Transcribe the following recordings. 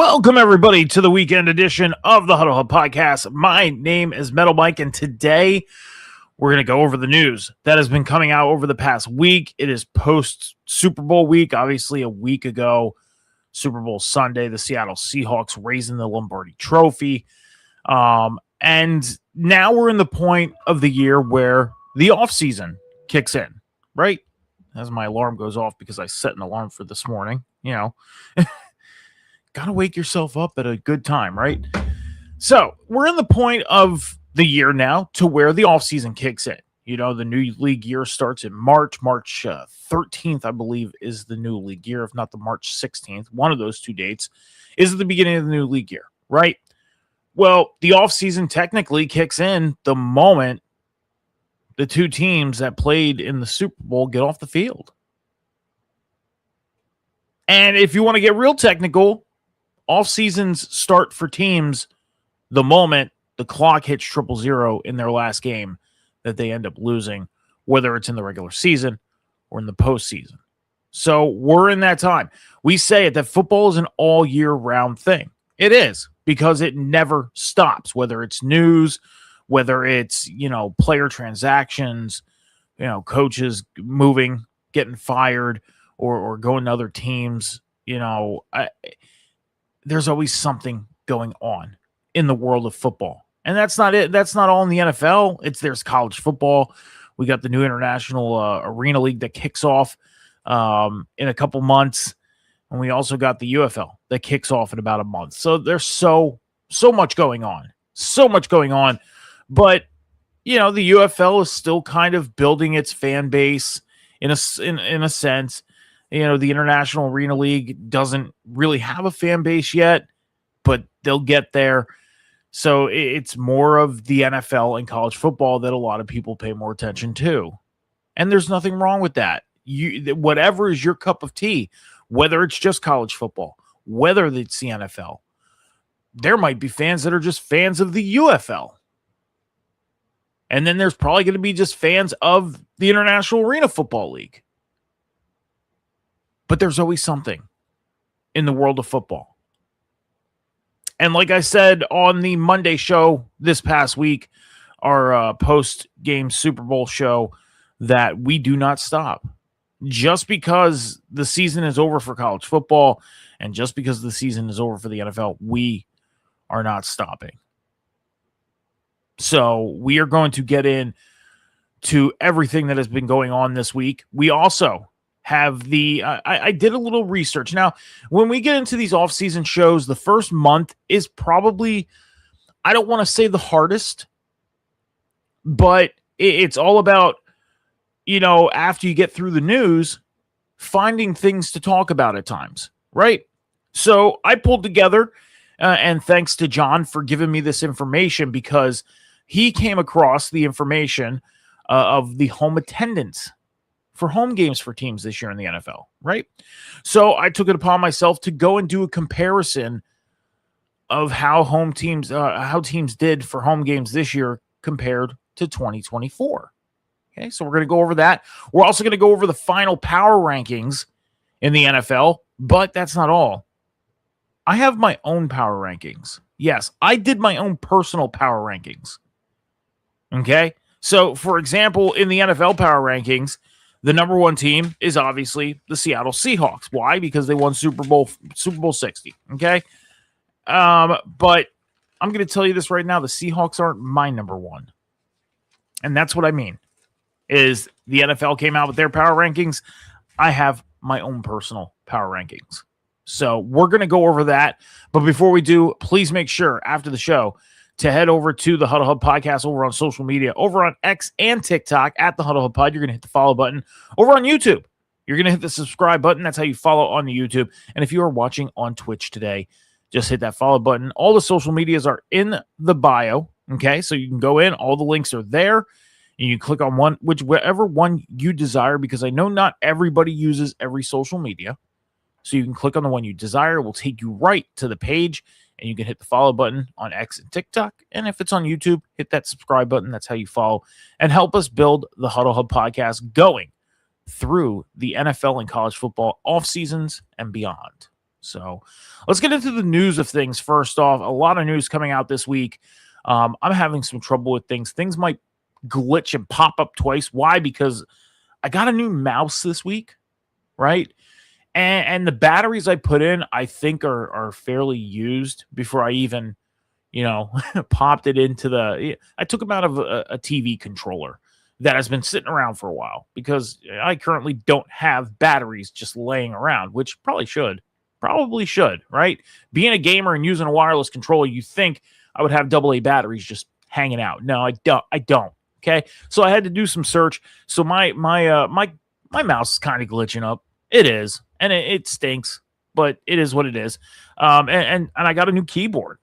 Welcome, everybody, to the weekend edition of the Huddle Hub Podcast. My name is Metal Mike, and today we're going to go over the news that has been coming out over the past week. It is post-Super Bowl week. Obviously, a week ago, Super Bowl Sunday, the Seattle Seahawks raising the Lombardi Trophy. And now we're in the point of the year where the offseason kicks in, right? As my alarm goes off because I set an alarm for this morning, Got to wake yourself up at a good time, right? So we're in the point of the year now to where the offseason kicks in. The new league year starts in March. March 13th, I believe, is the new league year, if not the March 16th. One of those two dates is the beginning of the new league year, right? Well, the offseason technically kicks in the moment the two teams that played in the Super Bowl get off the field. And if you want to get real technical, off seasons start for teams the moment the clock hits 0-0 in their last game that they end up losing, whether it's in the regular season or in the postseason. So we're in that time. We say it that football is an all year round thing. It is, because it never stops, whether it's news, whether it's, player transactions, coaches moving, getting fired, or going to other teams. There's always something going on in the world of football. And that's not it. That's not all in the NFL. There's college football. We got the new International Arena League that kicks off in a couple months. And we also got the UFL that kicks off in about a month. So there's so much going on. So much going on. But, the UFL is still kind of building its fan base in a sense. The International Arena League doesn't really have a fan base yet, but they'll get there. So it's more of the NFL and college football that a lot of people pay more attention to. And there's nothing wrong with that. Whatever is your cup of tea, whether it's just college football, whether it's the NFL, there might be fans that are just fans of the UFL. And then there's probably going to be just fans of the International Arena Football League. But there's always something in the world of football. And like I said on the Monday show this past week, our post-game Super Bowl show, that we do not stop. Just because the season is over for college football and just because the season is over for the NFL, we are not stopping. So we are going to get in to everything that has been going on this week. We also have I did a little research. Now, when we get into these off-season shows, the first month is probably, I don't want to say the hardest, but it's all about, after you get through the news, finding things to talk about at times, right? So I pulled together, and thanks to John for giving me this information, because he came across the information of the home attendance for home games for teams this year in the NFL, right? So I took it upon myself to go and do a comparison of how teams did for home games this year compared to 2024. Okay, so we're going to go over that. We're also going to go over the final power rankings in the NFL, but that's not all. I have my own power rankings. Yes, I did my own personal power rankings. Okay, so for example, in the NFL power rankings, the number one team is obviously the Seattle Seahawks. Why? Because they won Super Bowl 60. Okay. But I'm going to tell you this right now. The Seahawks aren't my number one. And that's what I mean is the NFL came out with their power rankings. I have my own personal power rankings. So we're going to go over that. But before we do, please make sure after the show to head over to the Huddle Hub Podcast over on social media, over on X and TikTok at the Huddle Hub Pod. You're going to hit the follow button. Over on YouTube, you're going to hit the subscribe button. That's how you follow on the YouTube. And if you are watching on Twitch today, just hit that follow button. All the social medias are in the bio. Okay, so you can go in. All the links are there. And you click on whichever one you desire, because I know not everybody uses every social media. So you can click on the one you desire. It will take you right to the page. And you can hit the follow button on X and TikTok. And if it's on YouTube, hit that subscribe button. That's how you follow and help us build the Huddle Hub Podcast going through the NFL and college football off seasons and beyond. So let's get into the news of things first off. A lot of news coming out this week. I'm having some trouble with things. Things might glitch and pop up twice. Why? Because I got a new mouse this week, right? And the batteries I put in, I think are fairly used before I even, popped it into I took them out of a TV controller that has been sitting around for a while because I currently don't have batteries just laying around, which probably should, right? Being a gamer and using a wireless controller, you think I would have AA batteries just hanging out. No, I don't. Okay. So I had to do some search. So my mouse is kind of glitching up. It is. And it stinks, but it is what it is. And I got a new keyboard.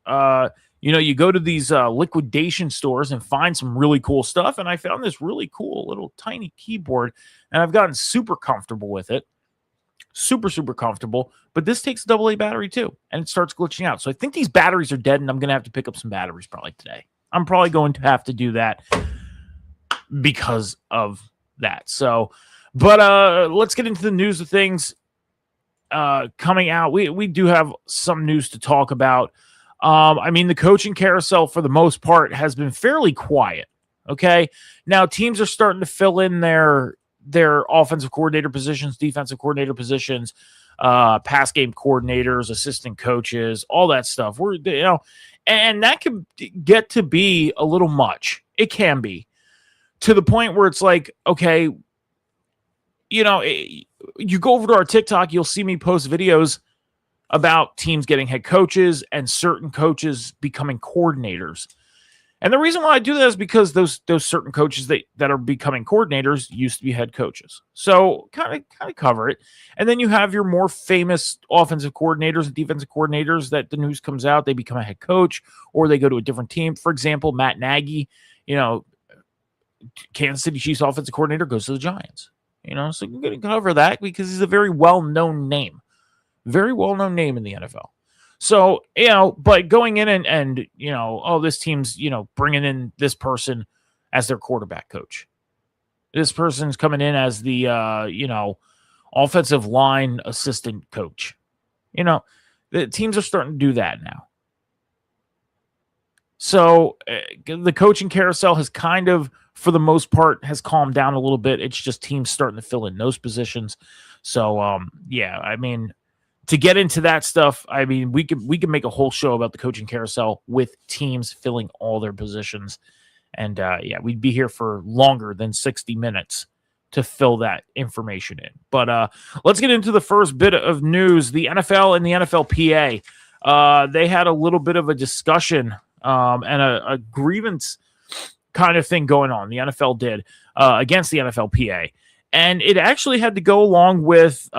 You go to these liquidation stores and find some really cool stuff. And I found this really cool little tiny keyboard, and I've gotten super comfortable with it. Super, super comfortable. But this takes a AA battery too, and it starts glitching out. So I think these batteries are dead, and I'm going to have to pick up some batteries probably today. I'm probably going to have to do that because of that. So, but let's get into the news of things. Coming out, we do have some news to talk about. The coaching carousel for the most part has been fairly quiet. Okay, now teams are starting to fill in their offensive coordinator positions, defensive coordinator positions, pass game coordinators, assistant coaches, all that stuff. And that can get to be a little much. It can be to the point where it's like, okay, you go over to our TikTok, you'll see me post videos about teams getting head coaches and certain coaches becoming coordinators. And the reason why I do that is because those certain coaches that are becoming coordinators used to be head coaches. So kind of cover it. And then you have your more famous offensive coordinators and defensive coordinators that the news comes out, they become a head coach or they go to a different team. For example, Matt Nagy, Kansas City Chiefs offensive coordinator, goes to the Giants. So I'm going to cover that because he's a very well-known name. Very well-known name in the NFL. So, but going in and this team's, bringing in this person as their quarterback coach. This person's coming in as the, offensive line assistant coach. The teams are starting to do that now. So the coaching carousel has kind of, for the most part, has calmed down a little bit. It's just teams starting to fill in those positions. So, to get into that stuff, we can make a whole show about the coaching carousel with teams filling all their positions. And, we'd be here for longer than 60 minutes to fill that information in. But let's get into the first bit of news. The NFL and the NFLPA, they had a little bit of a discussion and a grievance kind of thing going on. The NFL did against the NFLPA. And it actually had to go along with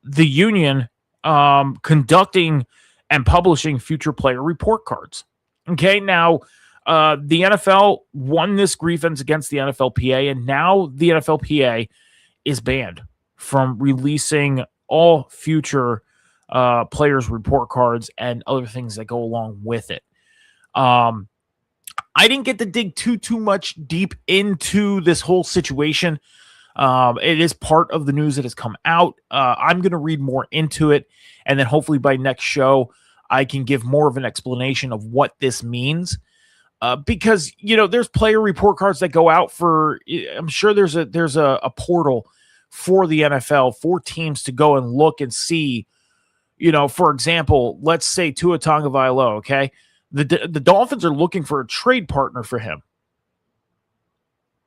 the union conducting and publishing future player report cards. Okay, now the NFL won this grievance against the NFLPA, and now the NFLPA is banned from releasing all future players' report cards and other things that go along with it. I didn't get to dig too much deep into this whole situation. It is part of the news that has come out. I'm going to read more into it, and then hopefully by next show, I can give more of an explanation of what this means. Because, there's player report cards that go out for, I'm sure there's a portal for the NFL for teams to go and look and see, for example, let's say Tua Tagovailoa, okay? The Dolphins are looking for a trade partner for him.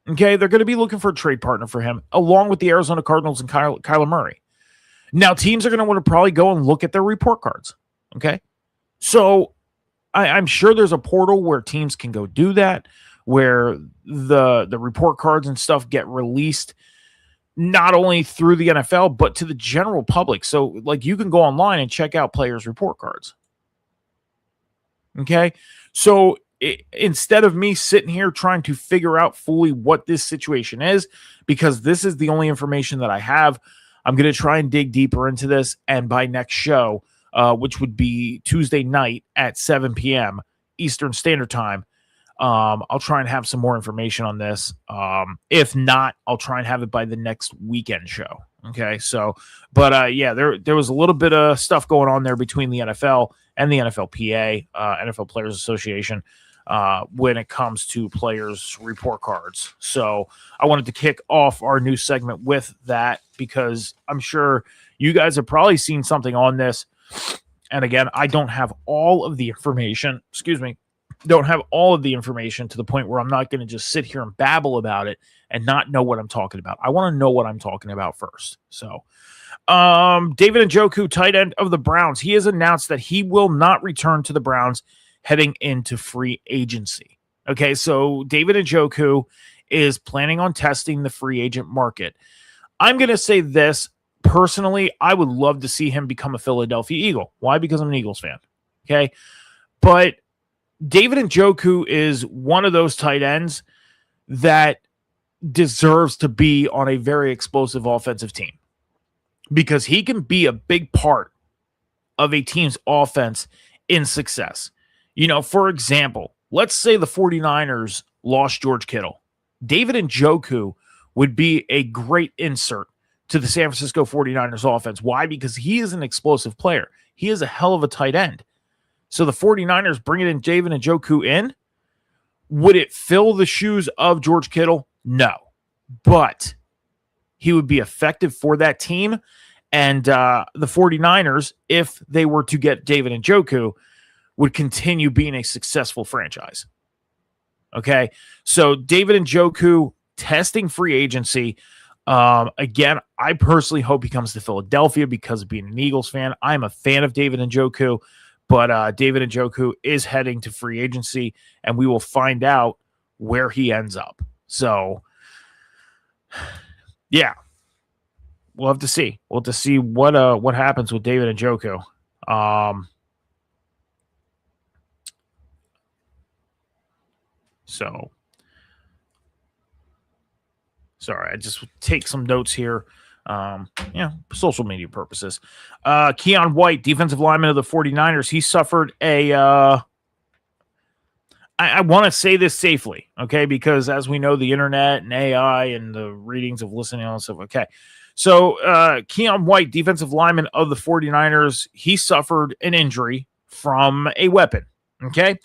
Okay, they're going to be looking for a trade partner for him, along with the Arizona Cardinals and Kyler Murray. Now, teams are going to want to probably go and look at their report cards. Okay, so I'm sure there's a portal where teams can go do that, where the report cards and stuff get released not only through the NFL, but to the general public. So, you can go online and check out players' report cards. Okay, so instead of me sitting here trying to figure out fully what this situation is, because this is the only information that I have, I'm going to try and dig deeper into this. And by next show, which would be Tuesday night at 7 p.m. Eastern Standard Time, I'll try and have some more information on this. If not, I'll try and have it by the next weekend show. Okay, so, but yeah, there was a little bit of stuff going on there between the NFL and the NFLPA, NFL Players Association, when it comes to players' report cards. So I wanted to kick off our new segment with that because I'm sure you guys have probably seen something on this. And again, I don't have all of the information. Excuse me. Don't have all of the information to the point where I'm not going to just sit here and babble about it and not know what I'm talking about. I want to know what I'm talking about first. So, David Njoku, tight end of the Browns, he has announced that he will not return to the Browns heading into free agency. Okay, so David Njoku is planning on testing the free agent market. I'm going to say this. Personally, I would love to see him become a Philadelphia Eagle. Why? Because I'm an Eagles fan. Okay, but David Njoku is one of those tight ends that deserves to be on a very explosive offensive team because he can be a big part of a team's offense in success. You know, for example, let's say the 49ers lost George Kittle. David Njoku would be a great insert to the San Francisco 49ers offense. Why? Because he is an explosive player. He is a hell of a tight end. So the 49ers bringing in David Njoku in, would it fill the shoes of George Kittle? No. But he would be effective for that team. And the 49ers, if they were to get David Njoku, would continue being a successful franchise. Okay? So David Njoku testing free agency. Again, I personally hope he comes to Philadelphia because of being an Eagles fan. I'm a fan of David Njoku, but David Njoku is heading to free agency, and we will find out where he ends up. So, yeah, we'll have to see. We'll have to see what happens with David Njoku. So. Sorry, I just take some notes here. Social media purposes. Keon White, defensive lineman of the 49ers, he suffered a, I want to say this safely, okay, because as we know, the internet and AI and the readings of listening and stuff, okay. So Keon White, defensive lineman of the 49ers, he suffered an injury from a weapon, okay.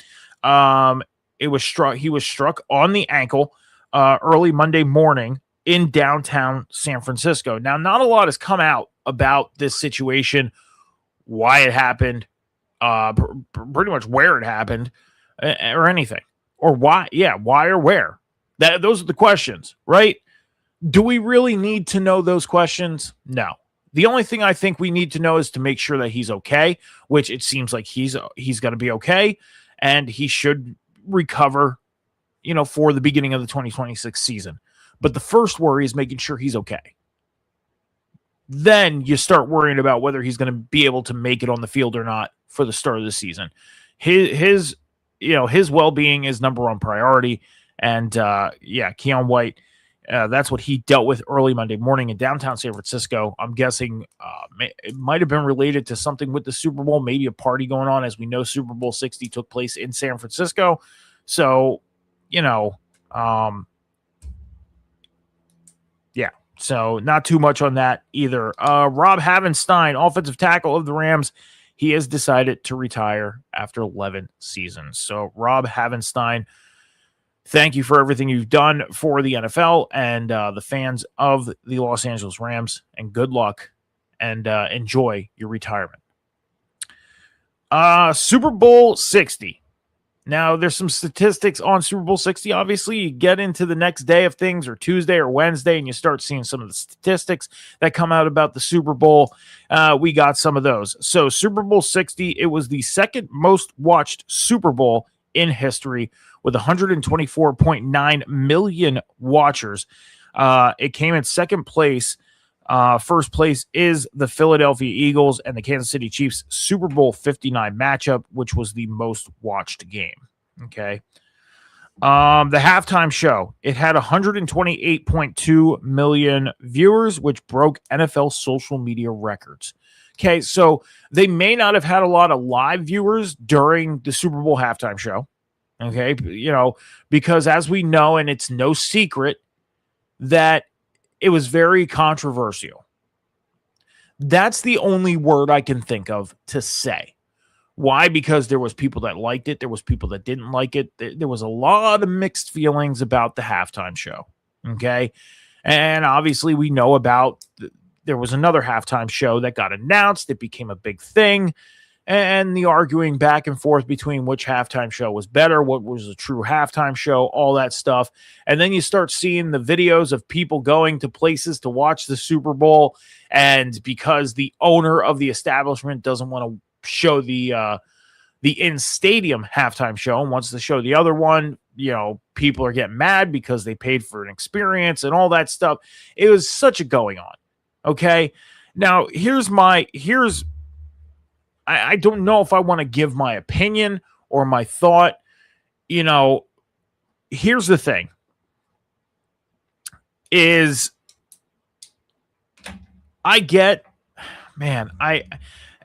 He was struck on the ankle early Monday morning in downtown San Francisco. Now, not a lot has come out about this situation, why it happened, pretty much where it happened, or anything. Or why, why or where. Those are the questions, right? Do we really need to know those questions? No. The only thing I think we need to know is to make sure that he's okay, which it seems like he's going to be okay, and he should recover, for the beginning of the 2026 season. But the first worry is making sure he's okay. Then you start worrying about whether he's going to be able to make it on the field or not for the start of the season. His well-being is number one priority. And Keon White, that's what he dealt with early Monday morning in downtown San Francisco. I'm guessing it might have been related to something with the Super Bowl, maybe a party going on. As we know, Super Bowl 60 took place in San Francisco. So, so not too much on that either. Rob Havenstein, offensive tackle of the Rams, he has decided to retire after 11 seasons. So Rob Havenstein, thank you for everything you've done for the NFL and the fans of the Los Angeles Rams, and good luck and enjoy your retirement. Super Bowl 60. Now, there's some statistics on Super Bowl 60. Obviously, you get into the next day of things, or Tuesday or Wednesday, and you start seeing some of the statistics that come out about the Super Bowl. We got some of those. So, Super Bowl 60, it was the second most watched Super Bowl in history with 124.9 million watchers. It came in second place. First place is the Philadelphia Eagles and the Kansas City Chiefs Super Bowl 59 matchup, which was the most watched game. Okay. The halftime show, it had 128.2 million viewers, which broke NFL social media records. Okay. So they may not have had a lot of live viewers during the Super Bowl halftime show. Okay. Because as we know, and it's no secret that it was very controversial. That's the only word I can think of to say. Why? Because there was people that liked it. There was people that didn't like it. There was a lot of mixed feelings about the halftime show. Okay. And obviously we know about there was another halftime show that got announced. It became a big thing. And the arguing back and forth between which halftime show was better, what was a true halftime show, all that stuff. And then you start seeing the videos of people going to places to watch the Super Bowl. And because the owner of the establishment doesn't want to show the in-stadium halftime show and wants to show the other one, people are getting mad because they paid for an experience and all that stuff. It was such a going on. Okay. Now I don't know if I want to give my opinion or my thought. Here's the thing is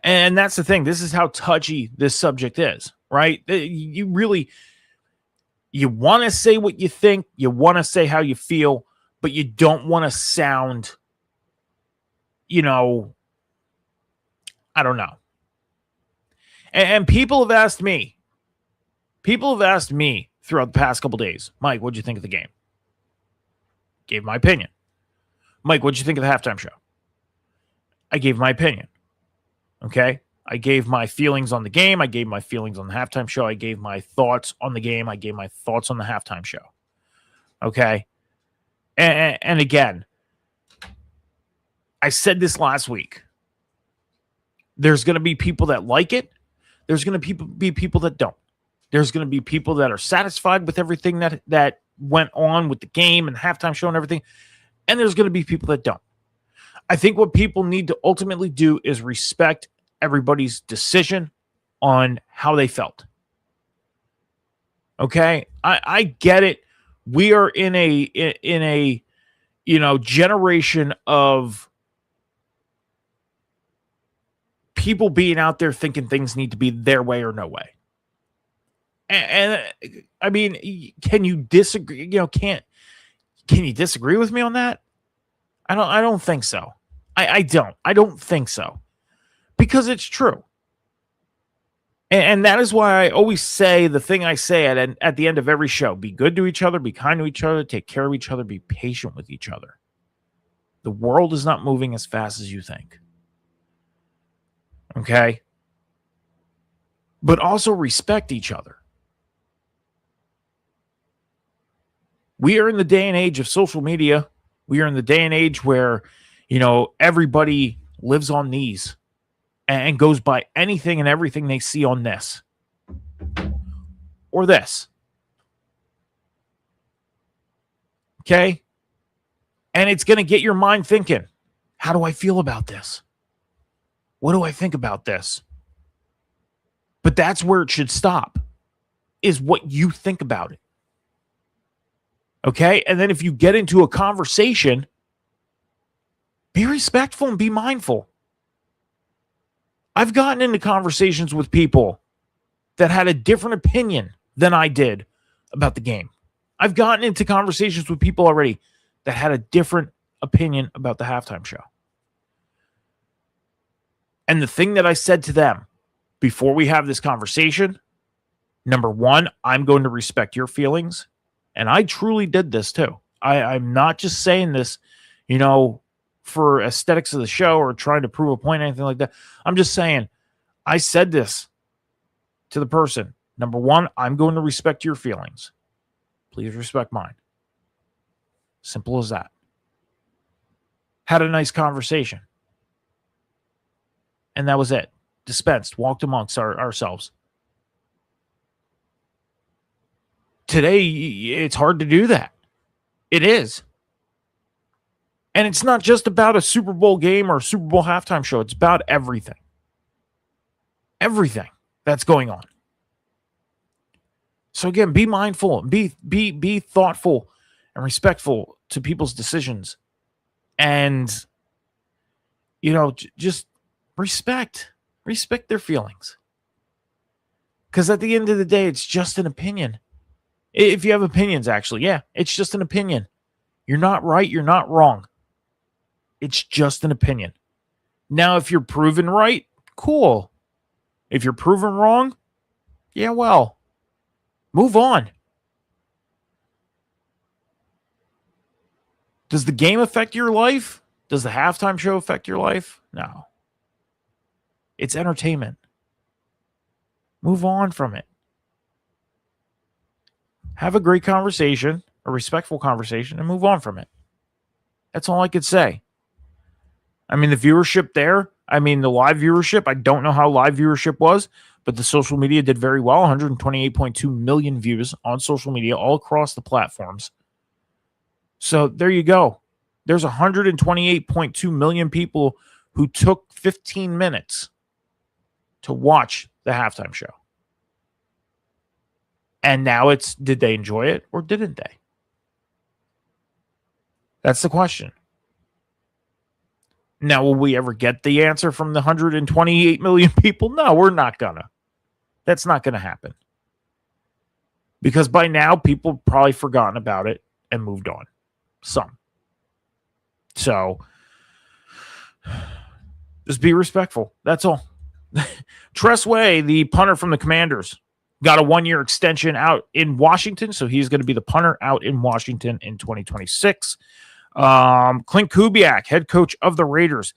and that's the thing. This is how touchy this subject is, right? You want to say what you think, you want to say how you feel, but you don't want to sound, I don't know. And people have asked me throughout the past couple days, Mike, what'd you think of the game? Gave my opinion. Mike, what'd you think of the halftime show? I gave my opinion. Okay. I gave my feelings on the game. I gave my feelings on the halftime show. I gave my thoughts on the game. I gave my thoughts on the halftime show. Okay. And again, I said this last week. There's going to be people that like it. There's going to be people that don't. There's going to be people that are satisfied with everything that went on with the game and the halftime show and everything. And there's going to be people that don't. I think what people need to ultimately do is respect everybody's decision on how they felt. Okay? I get it. We are in a generation of people being out there thinking things need to be their way or no way. And I mean, can you disagree? Can you disagree with me on that? I don't think so. I don't think so. Because it's true. And that is why I always say the thing I say at the end of every show. Be good to each other, be kind to each other, take care of each other, be patient with each other. The world is not moving as fast as you think. Okay? But also respect each other. We are in the day and age of social media. We are in the day and age where, everybody lives on these and goes by anything and everything they see on this or this. Okay? And it's going to get your mind thinking, how do I feel about this? What do I think about this? But that's where it should stop, is what you think about it. Okay? And then if you get into a conversation, be respectful and be mindful. I've gotten into conversations with people that had a different opinion than I did about the game. I've gotten into conversations with people already that had a different opinion about the halftime show. And the thing that I said to them before we have this conversation, number one, I'm going to respect your feelings. And I truly did this too. I'm not just saying this, for aesthetics of the show or trying to prove a point, anything like that. I'm just saying, I said this to the person. Number one, I'm going to respect your feelings. Please respect mine. Simple as that. Had a nice conversation. And that was it. Dispensed, walked amongst ourselves. Today, it's hard to do that. It is. And it's not just about a Super Bowl game or a Super Bowl halftime show. It's about everything. Everything that's going on. So again, be mindful, be thoughtful and respectful to people's decisions. And, just respect their feelings. Because at the end of the day, it's just an opinion. If you have opinions, actually, yeah, it's just an opinion. You're not right. You're not wrong. It's just an opinion. Now, if you're proven right, cool. If you're proven wrong, yeah, well, move on. Does the game affect your life? Does the halftime show affect your life? No. It's entertainment. Move on from it. Have a great conversation, a respectful conversation, and move on from it. That's all I could say. I mean, the viewership there, the live viewership, I don't know how live viewership was, but the social media did very well. 128.2 million views on social media all across the platforms. So there you go. There's 128.2 million people who took 15 minutes to watch the halftime show. And now did they enjoy it or didn't they? That's the question. Now, will we ever get the answer from the 128 million people? No, we're not gonna. That's not gonna happen. Because by now, people probably forgotten about it and moved on. Some. So, just be respectful. That's all. Tress Way, the punter from the Commanders, got a 1-year extension out in Washington, so he's going to be the punter out in Washington in 2026. Clint Kubiak, head coach of the Raiders,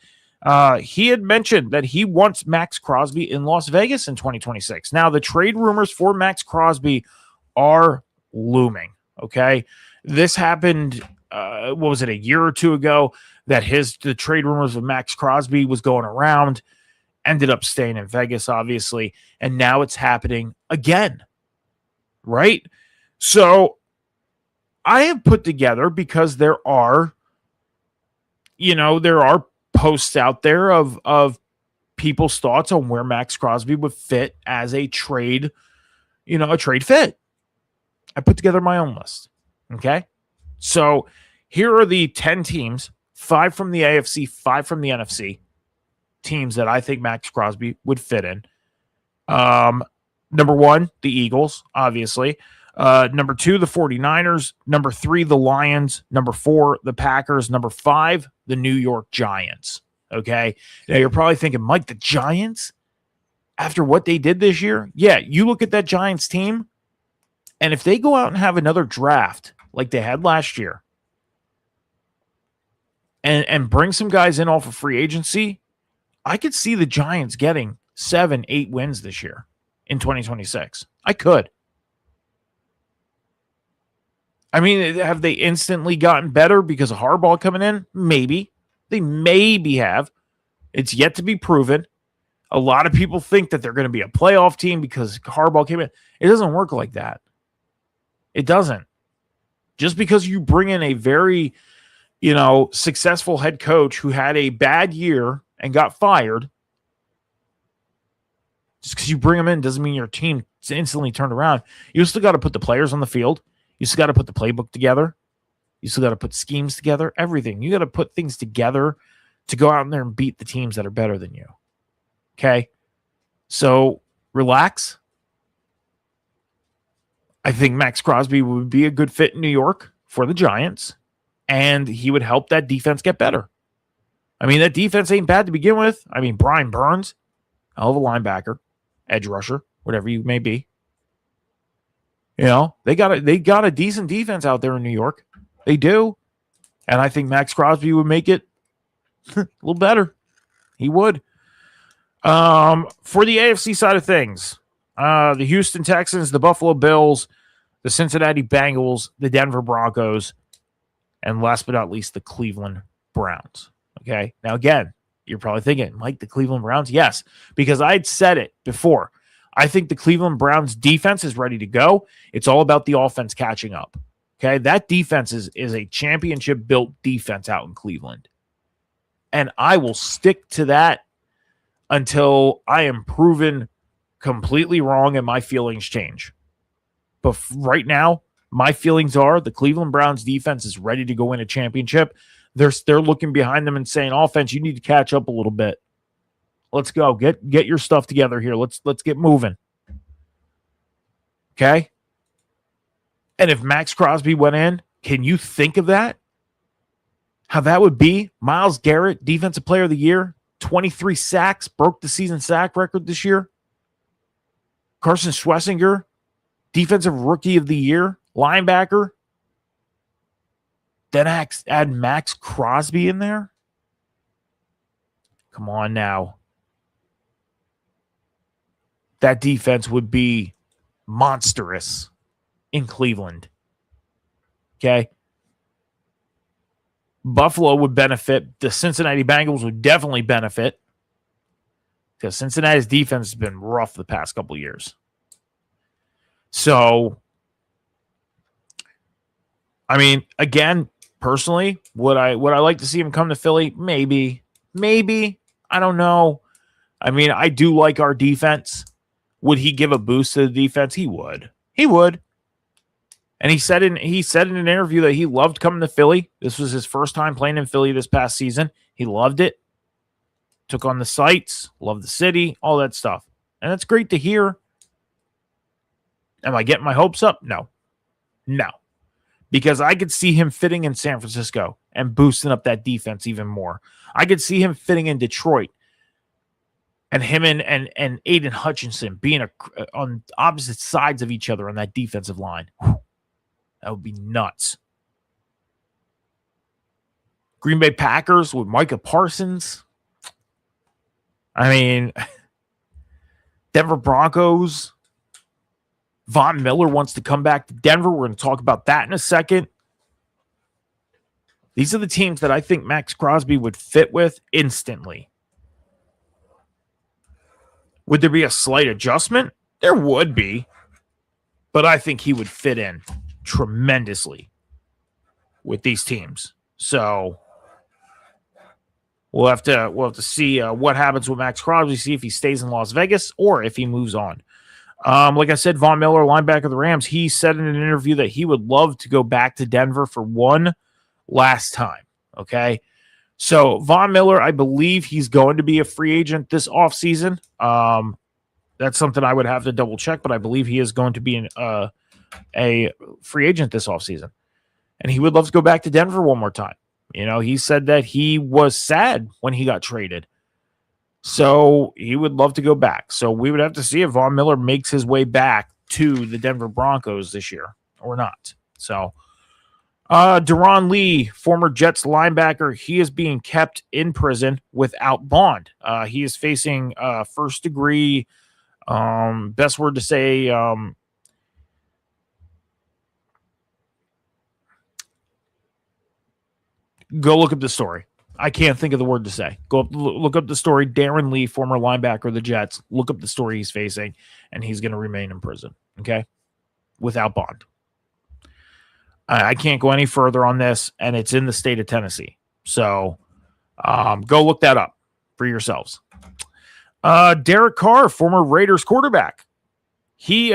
he had mentioned that he wants Max Crosby in Las Vegas in 2026. Now, the trade rumors for Max Crosby are looming, okay? This happened, what was it, a year or two ago, that the trade rumors of Max Crosby was going around, ended up staying in Vegas, obviously, and now it's happening again, right? So I have put together, because there are posts out there of people's thoughts on where Max Crosby would fit as a trade fit. I put together my own list. Okay. So here are the 10 teams, 5 from the AFC, 5 from the NFC teams that I think Max Crosby would fit in. Number 1, the Eagles, obviously. Number 2, the 49ers. Number 3, the Lions. Number 4, the Packers. Number 5, the New York Giants. Okay. Now you're probably thinking, Mike, the Giants, after what they did this year? Yeah, you look at that Giants team, and if they go out and have another draft like they had last year and bring some guys in off of free agency, I could see the Giants getting 7-8 wins this year in 2026. I could. I mean, have they instantly gotten better because of Harbaugh coming in? Maybe. They maybe have. It's yet to be proven. A lot of people think that they're going to be a playoff team because Harbaugh came in. It doesn't work like that. It doesn't. Just because you bring in a very, successful head coach who had a bad year and got fired, just because you bring him in doesn't mean your team instantly turned around. You still got to put the players on the field. You still got to put the playbook together. You still got to put schemes together, everything. You got to put things together to go out there and beat the teams that are better than you. Okay? So relax. I think Max Crosby would be a good fit in New York for the Giants, and he would help that defense get better. I mean, that defense ain't bad to begin with. I mean, Brian Burns, hell of a linebacker, edge rusher, whatever you may be. They got a decent defense out there in New York. They do. And I think Max Crosby would make it a little better. He would. For the AFC side of things, the Houston Texans, the Buffalo Bills, the Cincinnati Bengals, the Denver Broncos, and last but not least, the Cleveland Browns. Okay. Now, again, you're probably thinking, Mike, the Cleveland Browns? Yes, because I'd said it before. I think the Cleveland Browns defense is ready to go. It's all about the offense catching up. Okay. That defense is a championship built defense out in Cleveland. And I will stick to that until I am proven completely wrong and my feelings change. But right now, my feelings are the Cleveland Browns defense is ready to go win a championship. They're looking behind them and saying, offense, you need to catch up a little bit. Let's go. Get your stuff together here. Let's get moving. Okay? And if Max Crosby went in, can you think of that? How that would be? Myles Garrett, Defensive Player of the Year, 23 sacks, broke the season sack record this year. Carson Schlesinger, defensive rookie of the year, linebacker. Then add Max Crosby in there. Come on now. That defense would be monstrous in Cleveland. Okay. Buffalo would benefit. The Cincinnati Bengals would definitely benefit because Cincinnati's defense has been rough the past couple of years. So, I mean, again, personally, would I like to see him come to Philly? Maybe. I don't know. I mean, I do like our defense. Would he give a boost to the defense? He would. And he said in an interview that he loved coming to Philly. This was his first time playing in Philly this past season. He loved it. Took on the sights, loved the city, all that stuff. And that's great to hear. Am I getting my hopes up? No. Because I could see him fitting in San Francisco and boosting up that defense even more. I could see him fitting in Detroit and him and Aiden Hutchinson being on opposite sides of each other on that defensive line. Whew. That would be nuts. Green Bay Packers with Micah Parsons. I mean, Denver Broncos. Von Miller wants to come back to Denver. We're going to talk about that in a second. These are the teams that I think Max Crosby would fit with instantly. Would there be a slight adjustment? There would be. But I think he would fit in tremendously with these teams. So we'll have to see what happens with Max Crosby, see if he stays in Las Vegas or if he moves on. Like I said, Von Miller, linebacker of the Rams, he said in an interview that he would love to go back to Denver for one last time. Okay. So Von Miller, I believe he's going to be a free agent this offseason. That's something I would have to double check, but I believe he is going to be a free agent this offseason. And he would love to go back to Denver one more time. You know, he said that he was sad when he got traded. So he would love to go back. So we would have to see if Von Miller makes his way back to the Denver Broncos this year or not. So Deron Lee, former Jets linebacker, he is being kept in prison without bond. He is facing first degree, best word to say, go look up the story. I can't think of the word to say. Go up, look up the story. Darren Lee, former linebacker of the Jets. Look up the story he's facing, and he's going to remain in prison, okay, without bond. I can't go any further on this, and it's in the state of Tennessee. So go look that up for yourselves. Derek Carr, former Raiders quarterback. He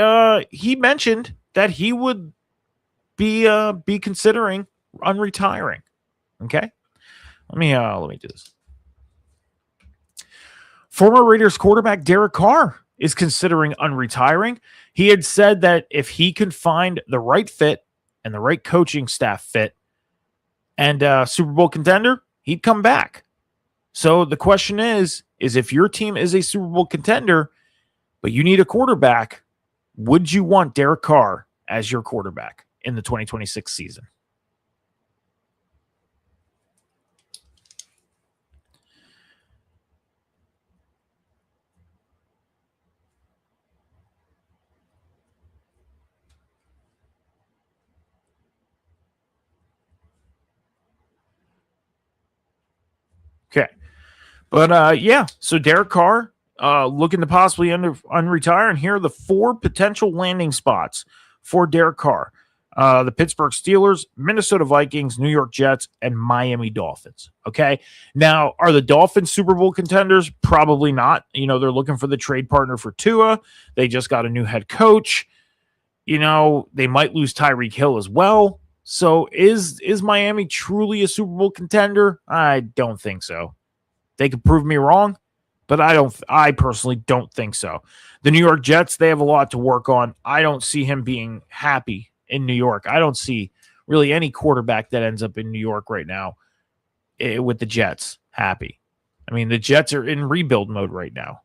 mentioned that he would be considering unretiring. Okay. Let me do this. Former Raiders quarterback Derek Carr is considering unretiring. He had said that if he can find the right fit and the right coaching staff fit and Super Bowl contender, he'd come back. So the question is if your team is a Super Bowl contender, but you need a quarterback, would you want Derek Carr as your quarterback in the 2026 season? Okay. But so Derek Carr looking to possibly unretire, and here are the 4 potential landing spots for Derek Carr. The Pittsburgh Steelers, Minnesota Vikings, New York Jets, and Miami Dolphins. Okay. Now, are the Dolphins Super Bowl contenders? Probably not. You know, they're looking for the trade partner for Tua. They just got a new head coach. You know, they might lose Tyreek Hill as well. So is Miami truly a Super Bowl contender? I don't think so. They could prove me wrong, but I personally don't think so. The New York Jets, they have a lot to work on. I don't see him being happy in New York. I don't see really any quarterback that ends up in New York right now with the Jets happy. I mean, the Jets are in rebuild mode right now.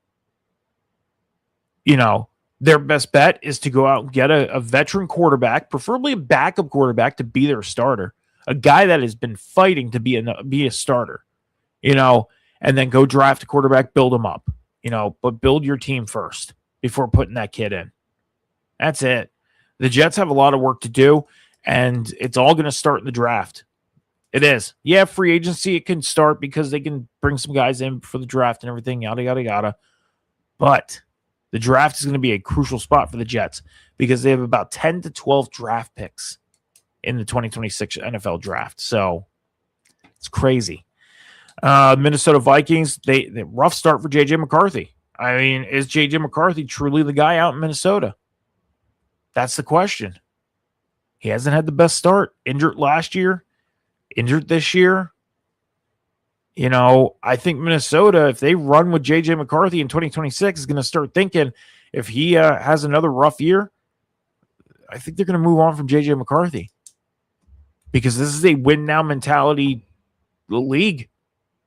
You know, their best bet is to go out and get a veteran quarterback, preferably a backup quarterback, to be their starter, a guy that has been fighting to be a starter, you know, and then go draft a quarterback, build him up, you know, but build your team first before putting that kid in. That's it. The Jets have a lot of work to do, and it's all going to start in the draft. It is. Yeah, free agency, it can start because they can bring some guys in for the draft and everything, yada, yada, yada. But the draft is going to be a crucial spot for the Jets because they have about 10 to 12 draft picks in the 2026 NFL draft. So it's crazy. Minnesota Vikings, they rough start for J.J. McCarthy. I mean, is J.J. McCarthy truly the guy out in Minnesota? That's the question. He hasn't had the best start. Injured last year, injured this year. You know, I think Minnesota, if they run with J.J. McCarthy in 2026, is going to start thinking if he has another rough year, I think they're going to move on from J.J. McCarthy because this is a win-now mentality league,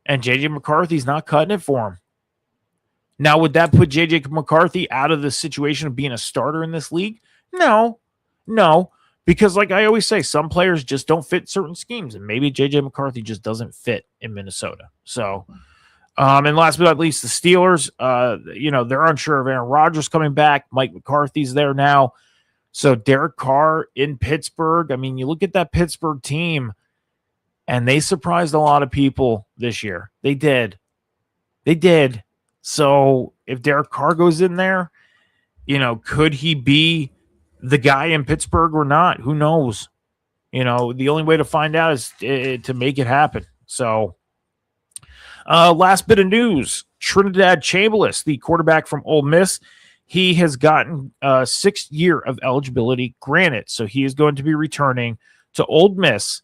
and J.J. McCarthy's not cutting it for him. Now, would that put J.J. McCarthy out of the situation of being a starter in this league? No. Because like I always say, some players just don't fit certain schemes, and maybe J.J. McCarthy just doesn't fit in Minnesota. So, and last but not least, the Steelers, you know, they're unsure of Aaron Rodgers coming back. Mike McCarthy's there now. So Derek Carr in Pittsburgh. I mean, you look at that Pittsburgh team, and they surprised a lot of people this year. They did. So if Derek Carr goes in there, you know, could he be the guy in Pittsburgh or not? Who knows? You know, the only way to find out is to make it happen. So, last bit of news, Trinidad Chambliss, the quarterback from Ole Miss, he has gotten a 6th year of eligibility granted. So he is going to be returning to Ole Miss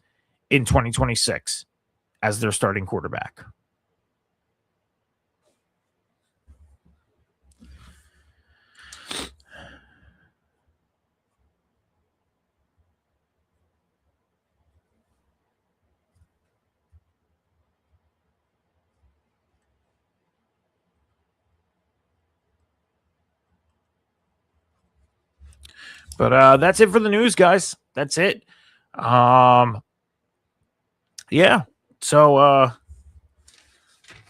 in 2026 as their starting quarterback. But that's it for the news, guys. That's it. Yeah. So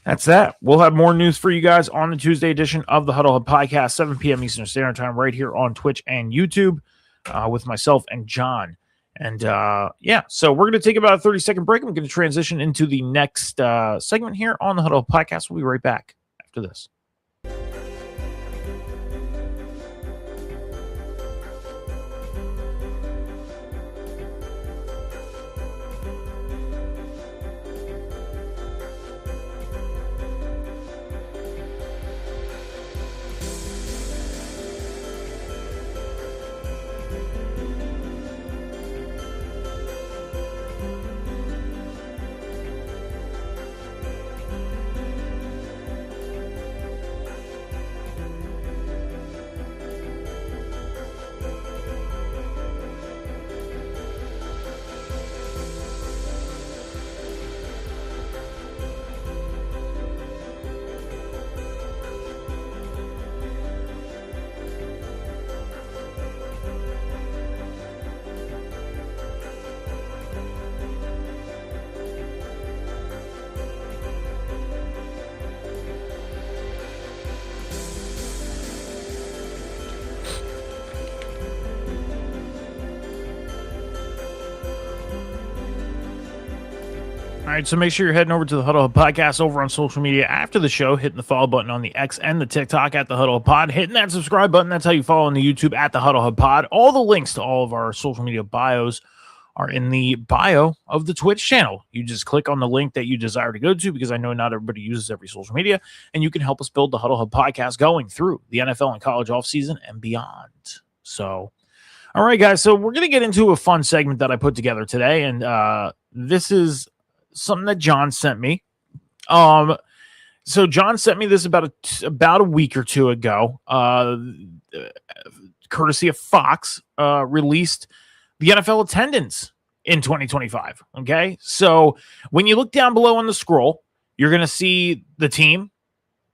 that's that. We'll have more news for you guys on the Tuesday edition of the Huddle Hub Podcast, 7 p.m. Eastern Standard Time, right here on Twitch and YouTube with myself and John. And yeah, so we're going to take about a 30-second break. I'm going to transition into the next segment here on the Huddle Hub Podcast. We'll be right back after this. All right, so make sure you're heading over to the Huddle Hub Podcast over on social media after the show, hitting the follow button on the X and the TikTok at the Huddle Hub Pod, hitting that subscribe button. That's how you follow on the YouTube at the Huddle Hub Pod. All the links to all of our social media bios are in the bio of the Twitch channel. You just click on the link that you desire to go to, because I know not everybody uses every social media, and you can help us build the Huddle Hub Podcast going through the NFL and college offseason and beyond. So, all right, guys, so we're going to get into a fun segment that I put together today, and this is something that John sent me. So John sent me this about a week or two ago, courtesy of Fox, released the NFL attendance in 2025. Okay. So when you look down below on the scroll, you're going to see the team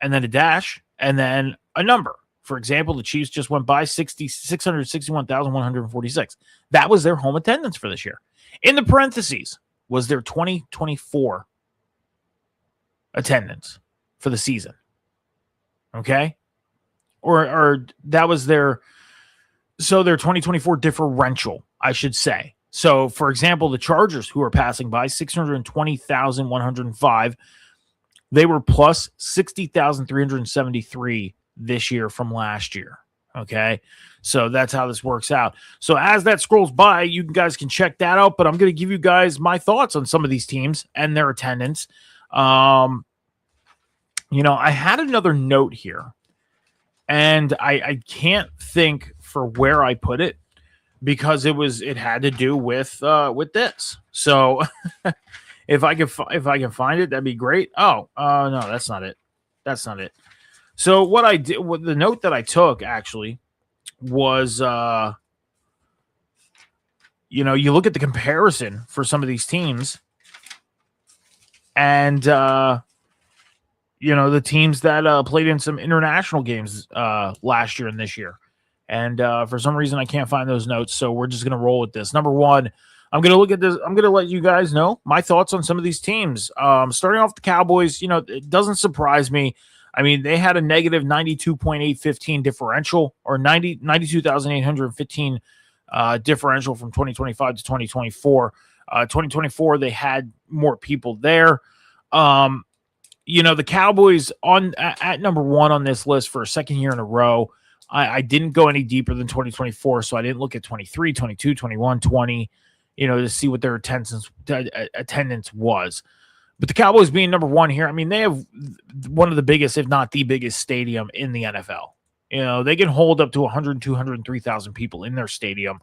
and then a dash and then a number. For example, the Chiefs just went by 661,146. That was their home attendance for this year. In the parentheses was their 2024 attendance for the season. Okay? Or that was their 2024 differential, I should say. So, for example, the Chargers, who are passing by 620,105, they were plus 60,373 this year from last year. Okay. So that's how this works out. So as that scrolls by, you guys can check that out, but I'm going to give you guys my thoughts on some of these teams and their attendance. I had another note here and I can't think for where I put it because it had to do with this. So if I can find it, that'd be great. Oh, no, that's not it. So what I did, the note that I took actually was, you look at the comparison for some of these teams and, the teams that played in some international games last year and this year. And for some reason, I can't find those notes. So we're just going to roll with this. Number one, I'm going to look at this. I'm going to let you guys know my thoughts on some of these teams. Starting off the Cowboys, it doesn't surprise me. I mean, they had a negative 92.815 differential or 92,815 differential from 2025 to 2024. 2024, they had more people there. The Cowboys at number one on this list for a second year in a row. I didn't go any deeper than 2024, so I didn't look at 23, 22, 21, 20, to see what their attendance was. But the Cowboys being number one here, I mean, they have one of the biggest, if not the biggest stadium in the NFL. They can hold up to 100, 203,000 people in their stadium.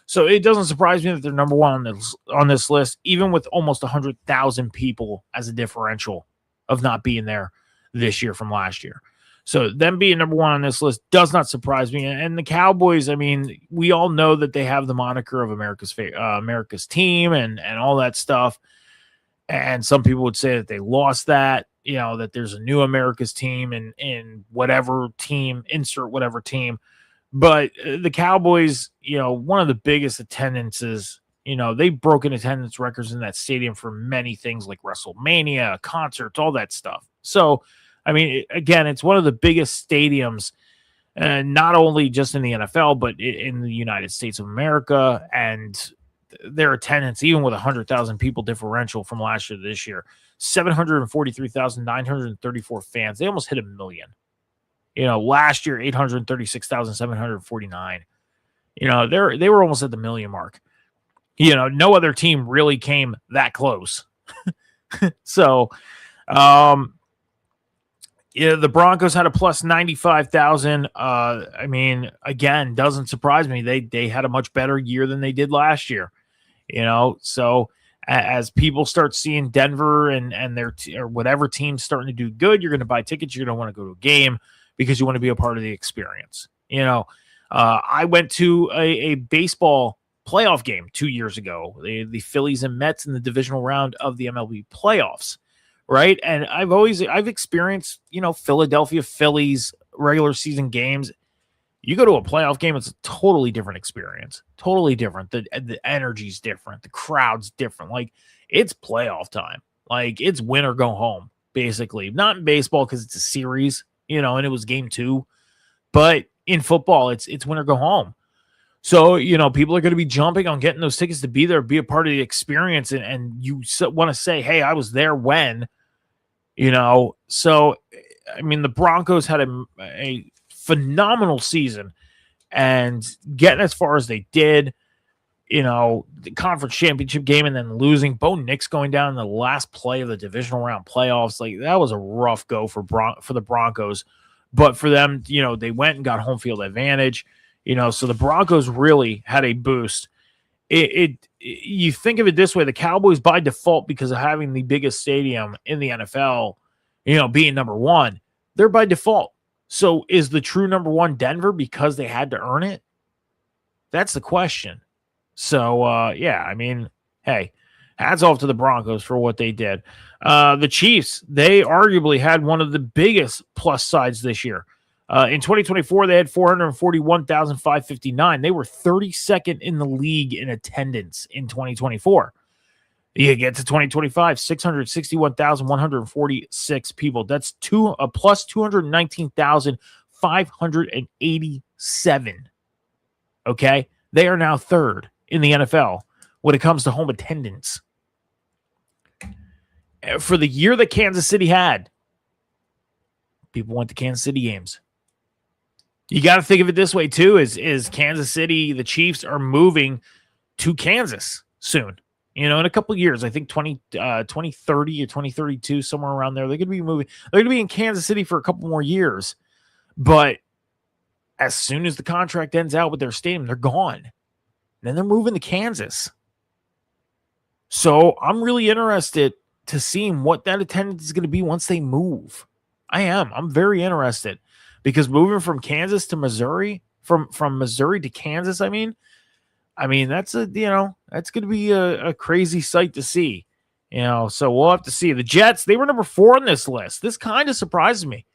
So it doesn't surprise me that they're number one on this list, even with almost 100,000 people as a differential of not being there this year from last year. So them being number one on this list does not surprise me. And the Cowboys, I mean, we all know that they have the moniker of America's team and all that stuff. And some people would say that they lost that, that there's a new America's team in whatever team, insert whatever team. But the Cowboys, one of the biggest attendances, they've broken attendance records in that stadium for many things like WrestleMania, concerts, all that stuff. So, I mean, again, it's one of the biggest stadiums, not only just in the NFL, but in the United States of America. And their attendance, even with 100,000 people differential from last year to this year, 743,934 fans. They almost hit 1 million. Last year, 836,749. They were almost at the 1 million mark. No other team really came that close. So, the Broncos had a plus 95,000. I mean, again, doesn't surprise me. They had a much better year than they did last year. So as people start seeing Denver and their or whatever team's starting to do good, you're going to buy tickets. You're going to want to go to a game because you want to be a part of the experience. I went to a baseball playoff game 2 years ago, the Phillies and Mets in the divisional round of the MLB playoffs. Right. And I've experienced, Philadelphia Phillies regular season games. You go to a playoff game, it's a totally different experience. Totally different. The energy's different. The crowd's different. Like, it's playoff time. Like, it's win or go home, basically. Not in baseball because it's a series, and it was game 2. But in football, it's win or go home. So, people are going to be jumping on getting those tickets to be there, be a part of the experience. And you want to say, hey, I was there when, So, I mean, the Broncos had a phenomenal season and getting as far as they did, the conference championship game and then losing. Bo Nix going down in the last play of the divisional round playoffs. Like, that was a rough go for the Broncos. But for them, they went and got home field advantage. So the Broncos really had a boost. You think of it this way: the Cowboys, by default, because of having the biggest stadium in the NFL, being number one, they're by default. So is the true number one Denver because they had to earn it? That's the question. So, I mean, hey, Hats off to the Broncos for what they did. The Chiefs, they arguably had one of the biggest plus sides this year. In 2024, they had 441,559. They were 32nd in the league in attendance in 2024. You get to 2025, 661,146 people. That's a plus 219,587. Okay? They are now third in the NFL when it comes to home attendance. For the year that Kansas City had, people went to Kansas City games. You got to think of it this way, too, is Kansas City, the Chiefs are moving to Kansas soon. In a couple of years, I think 2030 or 2032, somewhere around there, they're going to be moving. They're going to be in Kansas City for a couple more years. But as soon as the contract ends out with their stadium, they're gone. Then they're moving to Kansas. So I'm really interested to seeing what that attendance is going to be once they move. I'm very interested because moving from Kansas to Missouri, from Missouri to Kansas, I mean, that's that's going to be a crazy sight to see, so we'll have to see. The Jets, they were number 4 on this list. This kind of surprised me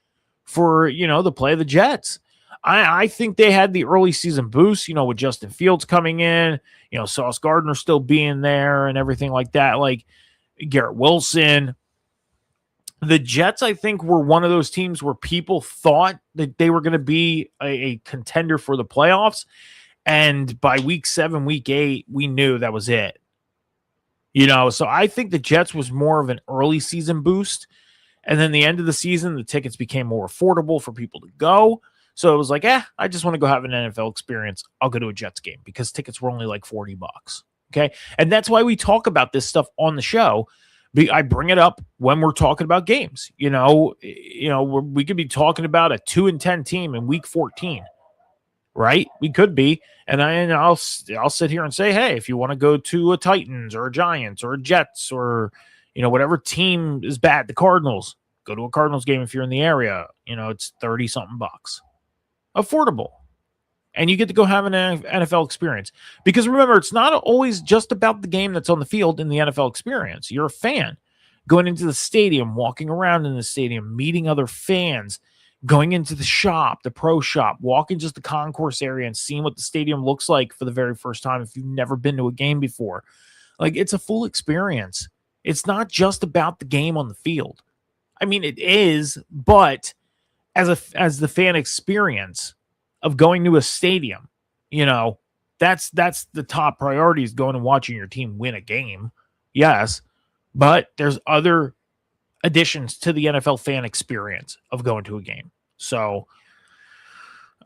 for, the play of the Jets. I think they had the early season boost, with Justin Fields coming in, Sauce Gardner still being there and everything like that, like Garrett Wilson. The Jets, I think, were one of those teams where people thought that they were going to be a contender for the playoffs. And by week 7, week 8, we knew that was it. So I think the Jets was more of an early season boost. And then the end of the season, the tickets became more affordable for people to go. So it was like, I just want to go have an NFL experience. I'll go to a Jets game because tickets were only like $40. Okay. And that's why we talk about this stuff on the show. I bring it up when we're talking about games. We could be talking about a 2-10 team in week 14. Right? We could be. And I'll sit here and say, hey, if you want to go to a Titans or a Giants or a Jets or, whatever team is bad, the Cardinals, go to a Cardinals game if you're in the area. It's 30 something bucks. Affordable. And you get to go have an NFL experience. Because remember, it's not always just about the game that's on the field in the NFL experience. You're a fan going into the stadium, walking around in the stadium, meeting other fans, going into the shop, the pro shop, walking just the concourse area and seeing what the stadium looks like for the very first time if you've never been to a game before. Like, it's a full experience. It's not just about the game on the field. I mean, it is, but as the fan experience of going to a stadium, that's the top priority, is going and watching your team win a game. Yes, but there's other additions to the NFL fan experience of going to a game. So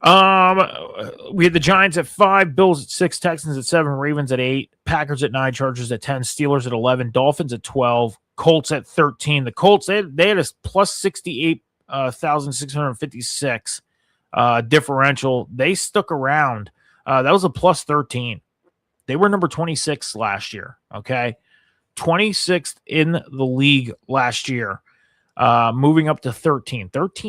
we had the Giants at 5, Bills at 6, Texans at 7, Ravens at 8, Packers at 9, Chargers at 10, Steelers at 11, Dolphins at 12, Colts at 13. The Colts, they had a plus 68,656 differential. They stuck around. That was a plus 13. They were number 26 last year. Okay. 26th in the league last year, moving up to 13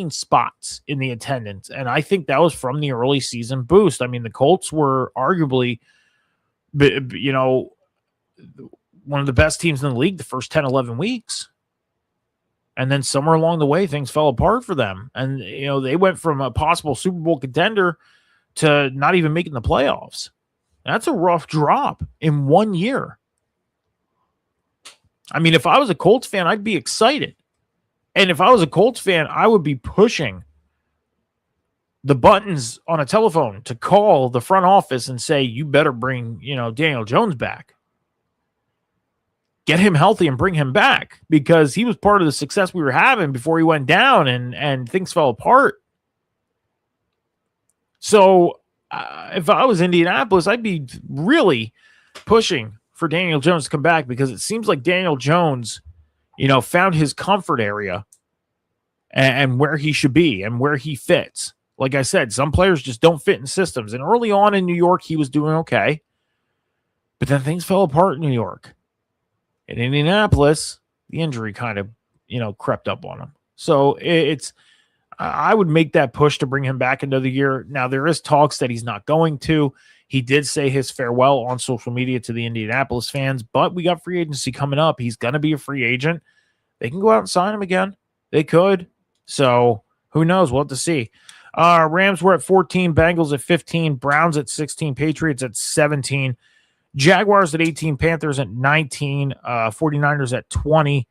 spots in the attendance. And I think that was from the early season boost. I mean, the Colts were arguably, one of the best teams in the league the first 10, 11 weeks. And then somewhere along the way, things fell apart for them. And, they went from a possible Super Bowl contender to not even making the playoffs. That's a rough drop in 1 year. I mean, if I was a Colts fan, I'd be excited. And if I was a Colts fan, I would be pushing the buttons on a telephone to call the front office and say, you better bring, Daniel Jones back. Get him healthy and bring him back, because he was part of the success we were having before he went down and things fell apart. So if I was Indianapolis, I'd be really pushing for Daniel Jones to come back, because it seems like Daniel Jones, found his comfort area and where he should be and where he fits. Like I said, some players just don't fit in systems. And early on in New York, he was doing okay. But then things fell apart in New York. In Indianapolis, the injury kind of, crept up on him. So I would make that push to bring him back another year. Now, there is talks that he's not going to. He did say his farewell on social media to the Indianapolis fans, but we got free agency coming up. He's going to be a free agent. They can go out and sign him again. They could. So who knows? We'll have to see. Rams were at 14, Bengals at 15, Browns at 16, Patriots at 17, Jaguars at 18, Panthers at 19, 49ers at 20,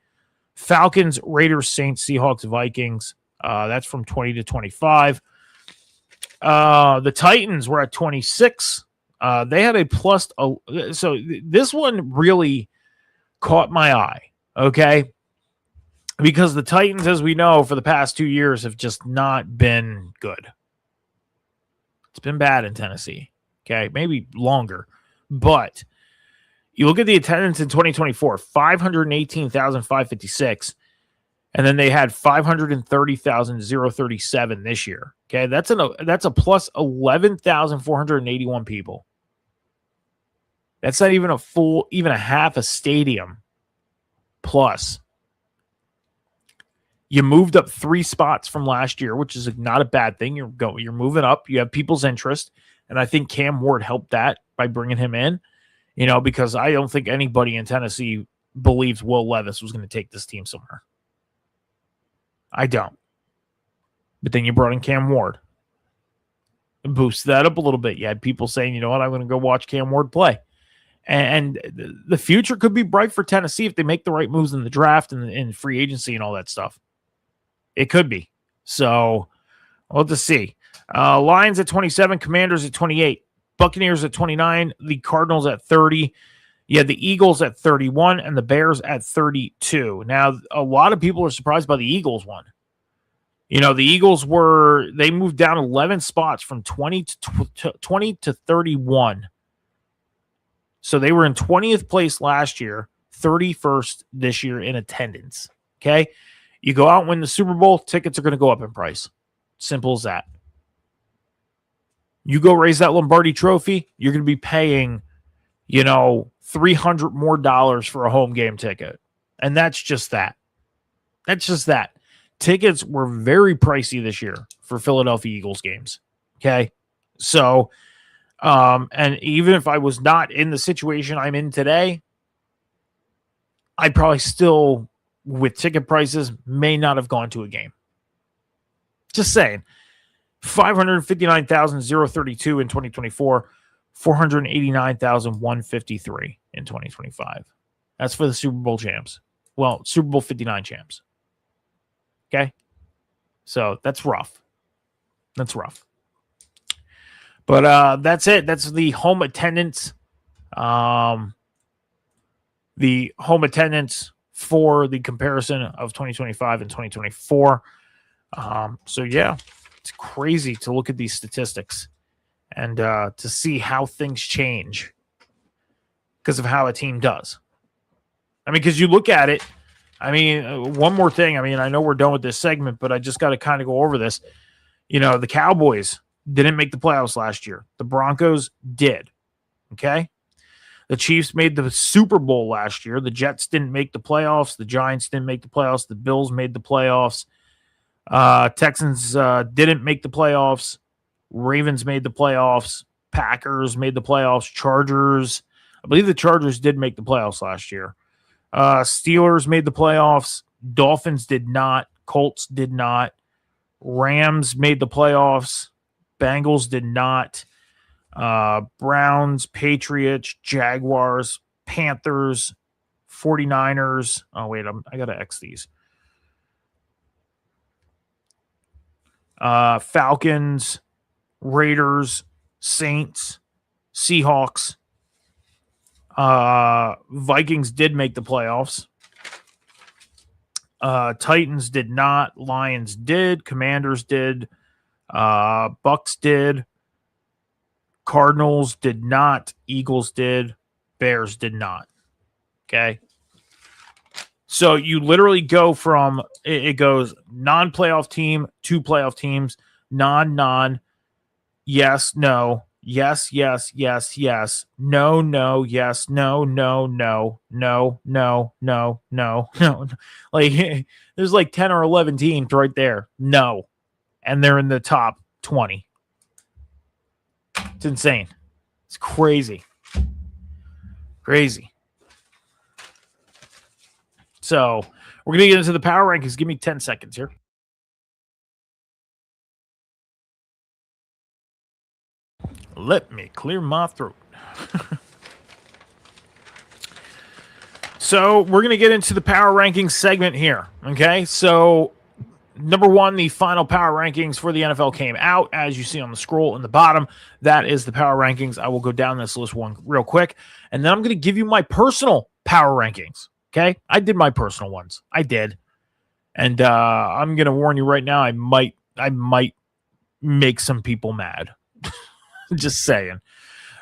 Falcons, Raiders, Saints, Seahawks, Vikings. That's from 20 to 25. The Titans were at 26. They had a plus. So this one really caught my eye. Okay. Because the Titans, as we know, for the past 2 years have just not been good. It's been bad in Tennessee. Okay. Maybe longer. But you look at the attendance in 2024, 518,556. And then they had 530,037 this year. Okay, that's a plus 11,481 people. That's not even a half a stadium plus. You moved up 3 spots from last year, which is not a bad thing. You're moving up. You have people's interest, and I think Cam Ward helped that by bringing him in. Because I don't think anybody in Tennessee believes Will Levis was going to take this team somewhere. I don't. But then you brought in Cam Ward. And boosted that up a little bit. You had people saying, you know what, I'm going to go watch Cam Ward play. And the future could be bright for Tennessee if they make the right moves in the draft and in free agency and all that stuff. It could be. So we'll have to see. Lions at 27, Commanders at 28, Buccaneers at 29, the Cardinals at 30. You had the Eagles at 31 and the Bears at 32. Now, a lot of people are surprised by the Eagles one. The Eagles they moved down 11 spots from 20 to 31. So they were in 20th place last year, 31st this year in attendance. Okay. You go out and win the Super Bowl, tickets are going to go up in price. Simple as that. You go raise that Lombardi trophy, you're going to be paying, $300 more for a home game ticket. And that's just that. Tickets were very pricey this year for Philadelphia Eagles games. Okay. So, and even if I was not in the situation I'm in today, I probably still, with ticket prices, may not have gone to a game. Just saying. 559,032 in 2024, 489,153 in 2025. That's for the Super Bowl champs. Well, Super Bowl 59 champs. Okay? So that's rough. But that's it. That's the home attendance. The home attendance for the comparison of 2025 and 2024. So yeah, it's crazy to look at these statistics and to see how things change because of how a team does. Because you look at it. One more thing. I know we're done with this segment, but I just got to kind of go over this. The Cowboys didn't make the playoffs last year. The Broncos did. Okay. The Chiefs made the Super Bowl last year. The Jets didn't make the playoffs. The Giants didn't make the playoffs. The Bills made the playoffs. Texans didn't make the playoffs. Ravens made the playoffs. Packers made the playoffs. Chargers. I believe the Chargers did make the playoffs last year. Steelers made the playoffs. Dolphins did not. Colts did not. Rams made the playoffs. Bengals did not. Browns, Patriots, Jaguars, Panthers, 49ers. Oh, wait, I got to X these. Falcons, Raiders, Saints, Seahawks. Vikings did make the playoffs. Titans did not. Lions did. Commanders did. Bucks did. Cardinals did not. Eagles did. Bears did not. Okay. So you literally go from, it goes non-playoff team to playoff teams, non, yes, no, yes, yes, yes, yes, no, no, yes, no, no, no, no, no, no, no, no. Like there's like 10 or 11 teams right there. No. And they're in the top 20. It's insane. It's crazy. Crazy. So we're going to get into the power rankings. Give me 10 seconds here. Let me clear my throat. So we're going to get into the power rankings segment here. Okay. So number one, the final power rankings for the NFL came out, as you see on the scroll in the bottom. That is the power rankings. I will go down this list one real quick, and then I'm going to give you my personal power rankings. Okay, I did my personal ones. I did, and I'm going to warn you right now. I might make some people mad. Just saying.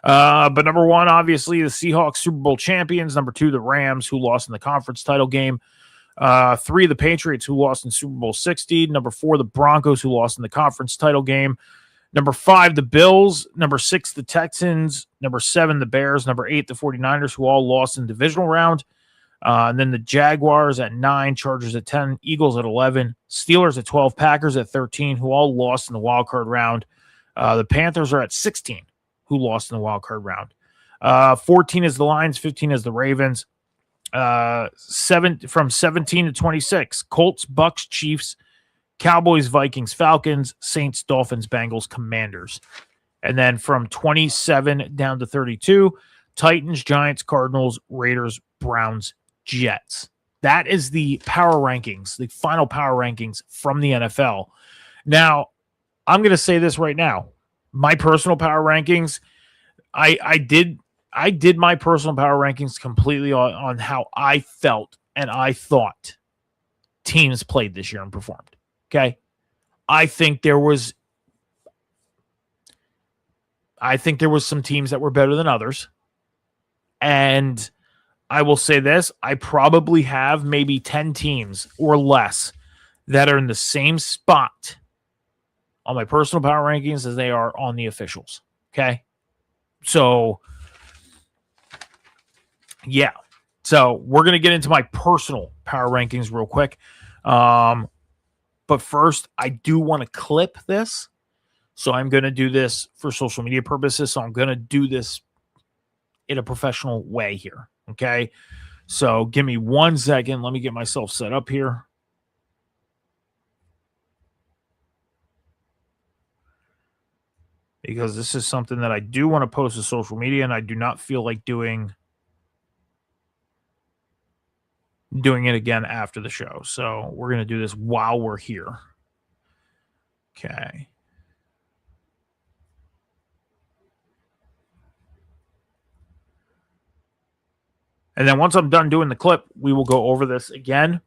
But number one, obviously, the Seahawks, Super Bowl champions. Number two, the Rams, who lost in the conference title game. Three, the Patriots, who lost in Super Bowl 60. Number four, the Broncos, who lost in the conference title game. Number five, the Bills. Number six, the Texans. Number seven, the Bears. Number eight, the 49ers, who all lost in the divisional round. And then the Jaguars at 9, Chargers at 10, Eagles at 11, Steelers at 12, Packers at 13, who all lost in the wild card round. The Panthers are at 16, who lost in the wild card round. 14 is the Lions, 15 is the Ravens. 7 from 17 to 26, Colts, Bucks, Chiefs, Cowboys, Vikings, Falcons, Saints, Dolphins, Bengals, Commanders. And then from 27 down to 32, Titans, Giants, Cardinals, Raiders, Browns, Jets. That is the power rankings, the final power rankings from the NFL. Now, I'm going to say this right now. My personal power rankings, I did my personal power rankings completely on how I felt and I thought teams played this year and performed. Okay. I think there was some teams that were better than others. And I will say this, I probably have maybe 10 teams or less that are in the same spot on my personal power rankings as they are on the officials. Okay. So, yeah. So we're going to get into my personal power rankings real quick. But first, I do want to clip this. So I'm going to do this for social media purposes. So I'm going to do this in a professional way here. Okay. So give me 1 second. Let me get myself set up here. Because this is something that I do want to post to social media, and I do not feel like doing it again after the show. So we're going to do this while we're here. Okay. And then once I'm done doing the clip, we will go over this again.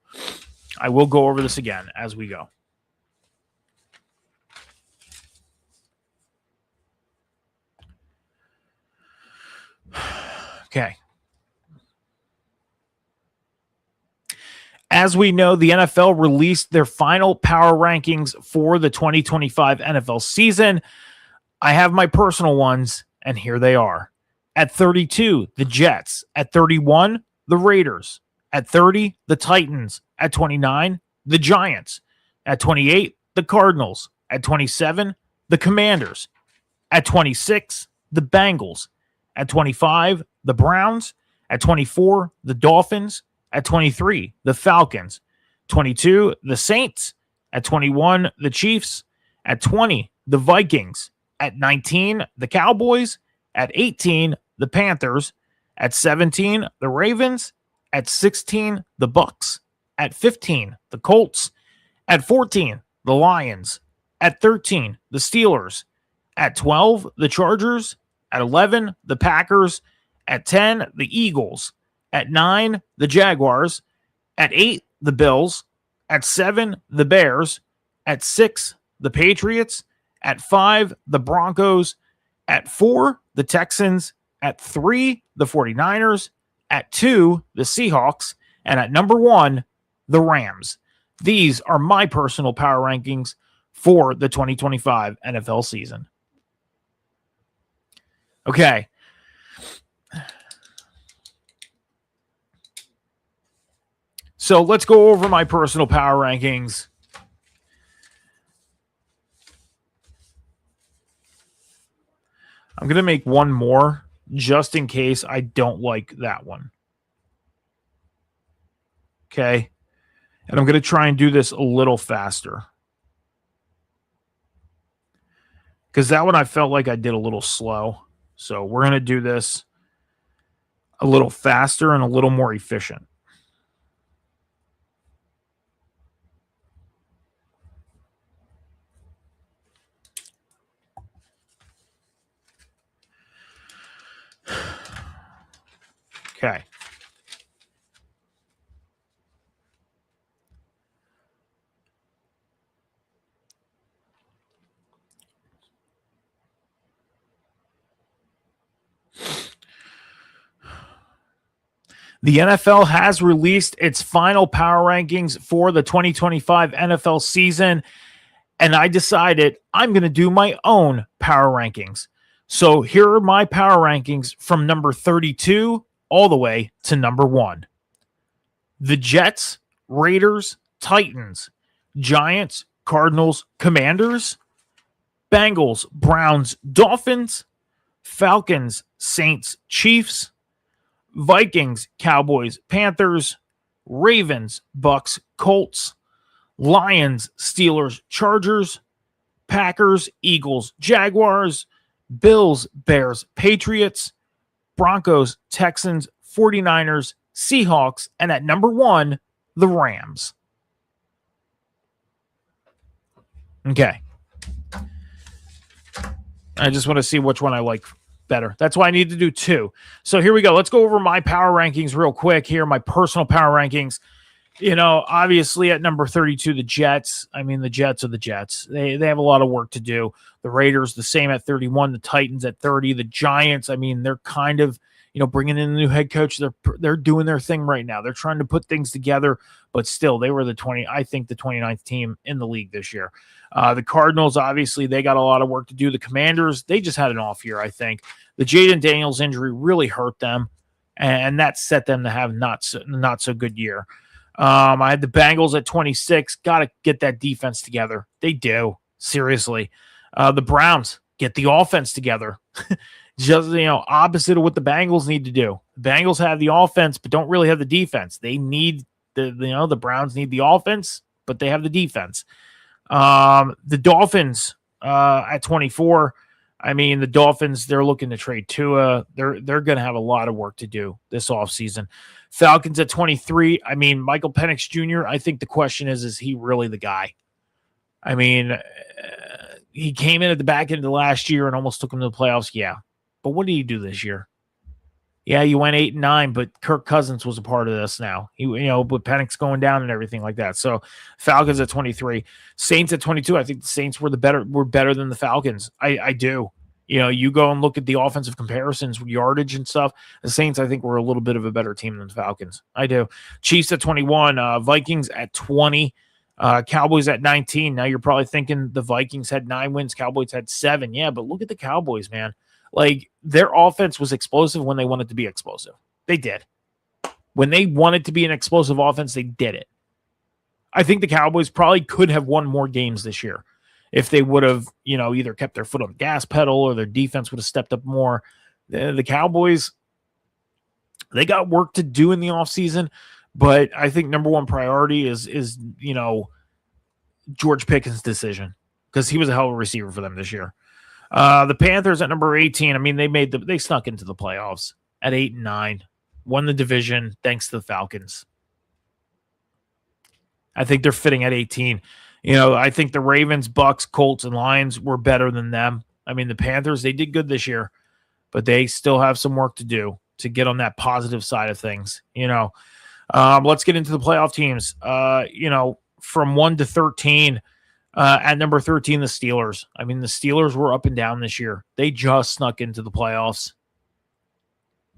I will go over this again as we go. Okay. As we know, the NFL released their final power rankings for the 2025 NFL season. I have my personal ones, and here they are. At 32, the Jets. At 31, the Raiders. At 30, the Titans. At 29, the Giants. At 28, the Cardinals. At 27, the Commanders. At 26, the Bengals. At 25, the Browns. At 24, the Dolphins. At 23, the Falcons. 22, the Saints. At 21, the Chiefs. At 20, the Vikings. At 19, the Cowboys. At 18, the Panthers. At 17, the Ravens. At 16, the Bucks. At 15, the Colts. At 14, the Lions. At 13, the Steelers. At 12, the Chargers. At 11, the Packers. At 10, the Eagles. At 9, the Jaguars. At 8, the Bills. At 7, the Bears. At 6, the Patriots. At 5, the Broncos. At 4, the Texans. At 3, the 49ers. At 2, the Seahawks. And at number 1, the Rams. These are my personal power rankings for the 2025 NFL season. Okay. So let's go over my personal power rankings. I'm going to make one more just in case I don't like that one. Okay. And I'm going to try and do this a little faster. Because that one I felt like I did a little slow. So we're going to do this a little faster and a little more efficient. Okay. The NFL has released its final power rankings for the 2025 NFL season, and I decided I'm going to do my own power rankings. So here are my power rankings from number 32 all the way to number 1. The Jets, Raiders, Titans, Giants, Cardinals, Commanders, Bengals, Browns, Dolphins, Falcons, Saints, Chiefs, Vikings, Cowboys, Panthers, Ravens, Bucks, Colts, Lions, Steelers, Chargers, Packers, Eagles, Jaguars, Bills, Bears, Patriots, Broncos, Texans, 49ers, Seahawks, and at number 1, the Rams. Okay. I just want to see which one I like better. That's why I need to do 2. So here we go. Let's go over my power rankings real quick here, my personal power rankings. You know, obviously at number 32, the Jets. I mean, the Jets are the Jets. They have a lot of work to do. The Raiders, the same at 31. The Titans at 30. The Giants, I mean, they're kind of, you know, bringing in a new head coach. They're doing their thing right now. They're trying to put things together, but still, they were the 29th team in the league this year. The Cardinals, obviously, they got a lot of work to do. The Commanders, they just had an off year, I think. The Jaden Daniels injury really hurt them, and that set them to have not so good year. I had the Bengals at 26. Got to get that defense together. They do. Seriously. The Browns, get the offense together. Just, you know, opposite of what the Bengals need to do. The Bengals have the offense, but don't really have the defense. They need the Browns need the offense, but they have the defense. The Dolphins, at 24. I mean, the Dolphins, they're looking to trade Tua. They're going to have a lot of work to do this offseason. Falcons at 23. I mean, Michael Penix Jr., I think the question is he really the guy? I mean, he came in at the back end of last year and almost took him to the playoffs. Yeah. But what did he do this year? Yeah, you went 8-9, but Kirk Cousins was a part of this now. With Penix going down and everything like that. So Falcons at 23. Saints at 22. I think the Saints were better than the Falcons. I do. You know, you go and look at the offensive comparisons with yardage and stuff. The Saints, I think, were a little bit of a better team than the Falcons. I do. Chiefs at 21. Vikings at 20. Cowboys at 19. Now you're probably thinking the Vikings had 9 wins. Cowboys had 7. Yeah, but look at the Cowboys, man. Like, their offense was explosive when they wanted to be explosive. They did. When they wanted to be an explosive offense, they did it. I think the Cowboys probably could have won more games this year if they would have, either kept their foot on the gas pedal or their defense would have stepped up more. The Cowboys, they got work to do in the offseason, but I think number one priority is George Pickens' decision, because he was a hell of a receiver for them this year. The Panthers at number 18. I mean, they snuck into the playoffs at 8-9, won the division thanks to the Falcons. I think they're fitting at 18. I think the Ravens, Bucks, Colts, and Lions were better than them. I mean, the Panthers, they did good this year, but they still have some work to do to get on that positive side of things. Let's get into the playoff teams. From 1 to 13. At number 13, the Steelers. I mean, the Steelers were up and down this year. They just snuck into the playoffs.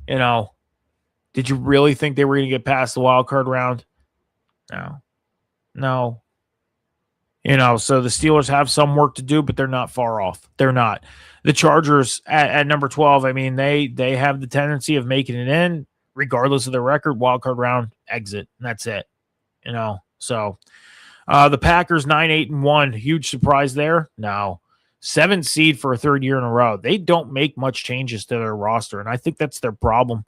Did you really think they were going to get past the wild card round? No. So the Steelers have some work to do, but they're not far off. They're not. The Chargers at number 12, I mean, they have the tendency of making it in, regardless of their record, wild card round, exit, and that's it. So the Packers 9-8-1, huge surprise there. No. 7th seed for a third year in a row. They don't make much changes to their roster, and I think that's their problem.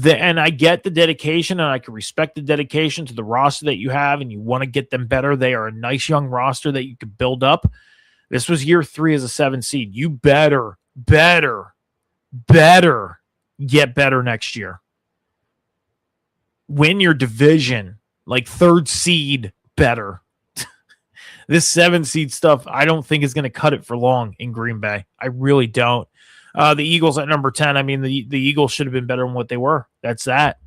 And I get the dedication, and I can respect the dedication to the roster that you have, and you want to get them better. They are a nice young roster that you could build up. This was year 3 as a 7th seed. You better get better next year. Win your division, like 3rd seed better. This 7th seed stuff, I don't think is going to cut it for long in Green Bay. I really don't. The Eagles at number 10, I mean, the Eagles should have been better than what they were. That's that.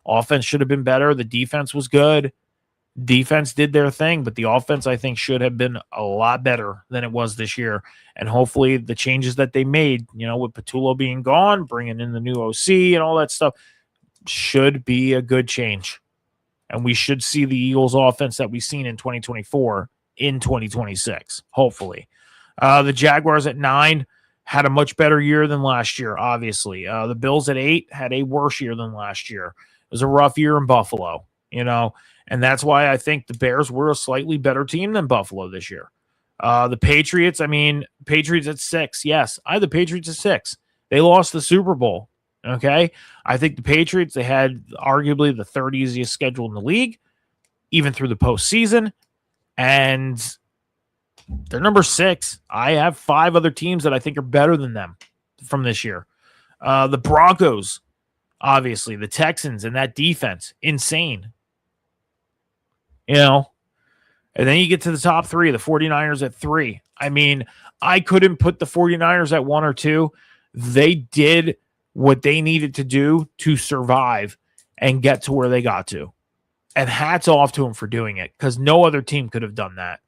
Offense should have been better. The defense was good. Defense did their thing, but the offense, I think, should have been a lot better than it was this year. And hopefully the changes that they made, with Patullo being gone, bringing in the new OC and all that stuff, should be a good change. And we should see the Eagles offense that we've seen in 2024 in 2026, hopefully. The Jaguars at 9 had a much better year than last year, obviously. The Bills at 8 had a worse year than last year. It was a rough year in Buffalo, and that's why I think the Bears were a slightly better team than Buffalo this year. The Patriots, Patriots at 6. Yes, I had the Patriots at 6. They lost the Super Bowl, okay? I think the Patriots, they had arguably the 3rd easiest schedule in the league, even through the postseason, and they're number 6. I have 5 other teams that I think are better than them from this year. The Broncos, obviously, the Texans and that defense, insane. And then you get to the top 3, the 49ers at 3. I couldn't put the 49ers at 1 or 2. They did what they needed to do to survive and get to where they got to. And hats off to them for doing it, because no other team could have done that.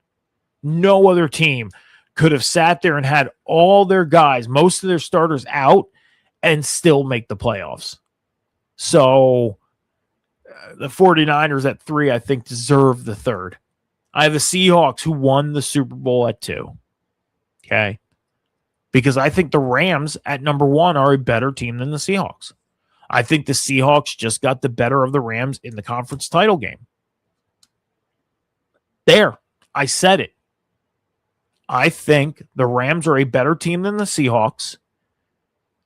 No other team could have sat there and had all their guys, most of their starters out, and still make the playoffs. So the 49ers at 3, I think, deserve the 3rd. I have the Seahawks, who won the Super Bowl, at 2. Okay? Because I think the Rams at number 1 are a better team than the Seahawks. I think the Seahawks just got the better of the Rams in the conference title game. There. I said it. I think the Rams are a better team than the Seahawks,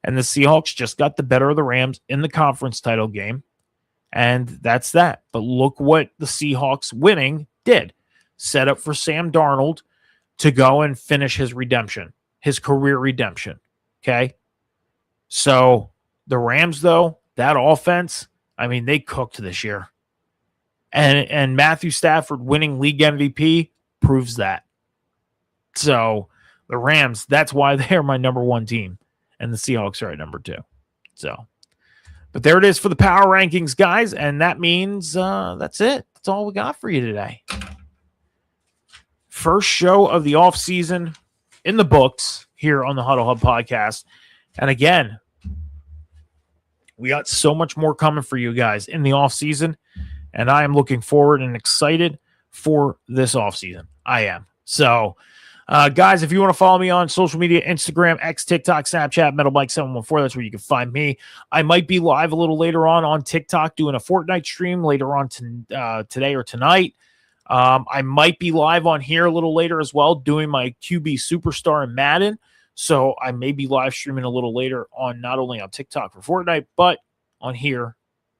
and the Seahawks just got the better of the Rams in the conference title game, and that's that. But look what the Seahawks winning did. Set up for Sam Darnold to go and finish his redemption, his career redemption, okay? So the Rams, though, that offense, they cooked this year. And Matthew Stafford winning league MVP proves that. So the Rams, that's why they're my number 1 team. And the Seahawks are at number 2. So, but there it is for the power rankings, guys. And that means that's it. That's all we got for you today. First show of the offseason in the books here on the Huddle Hub podcast. And again, we got so much more coming for you guys in the offseason. And I am looking forward and excited for this offseason. I am. So, guys, if you want to follow me on social media, Instagram, X, TikTok, Snapchat, MetalMike714, that's where you can find me. I might be live a little later on TikTok doing a Fortnite stream later on today or tonight. I might be live on here a little later as well doing my QB Superstar in Madden. So I may be live streaming a little later on, not only on TikTok for Fortnite, but on here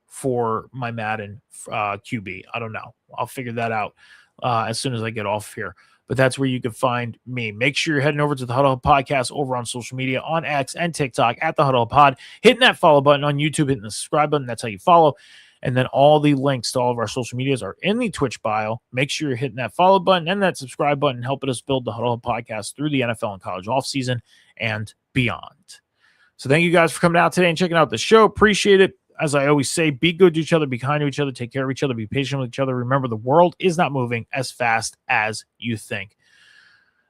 for my Madden QB. I don't know. I'll figure that out as soon as I get off here. But that's where you can find me. Make sure you're heading over to the Huddle Hub Podcast over on social media, on X and TikTok at the Huddle Hub Pod. Hitting that follow button on YouTube, hitting the subscribe button. That's how you follow. And then all the links to all of our social medias are in the Twitch bio. Make sure you're hitting that follow button and that subscribe button, helping us build the Huddle Hub Podcast through the NFL and college offseason and beyond. So thank you guys for coming out today and checking out the show. Appreciate it. As I always say, be good to each other, be kind to each other, take care of each other, be patient with each other. Remember, the world is not moving as fast as you think.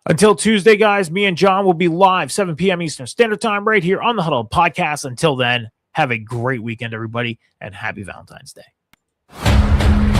Until Tuesday, guys, me and John will be live 7 p.m. Eastern Standard Time right here on the Huddle Podcast. Until then, have a great weekend, everybody, and happy Valentine's Day.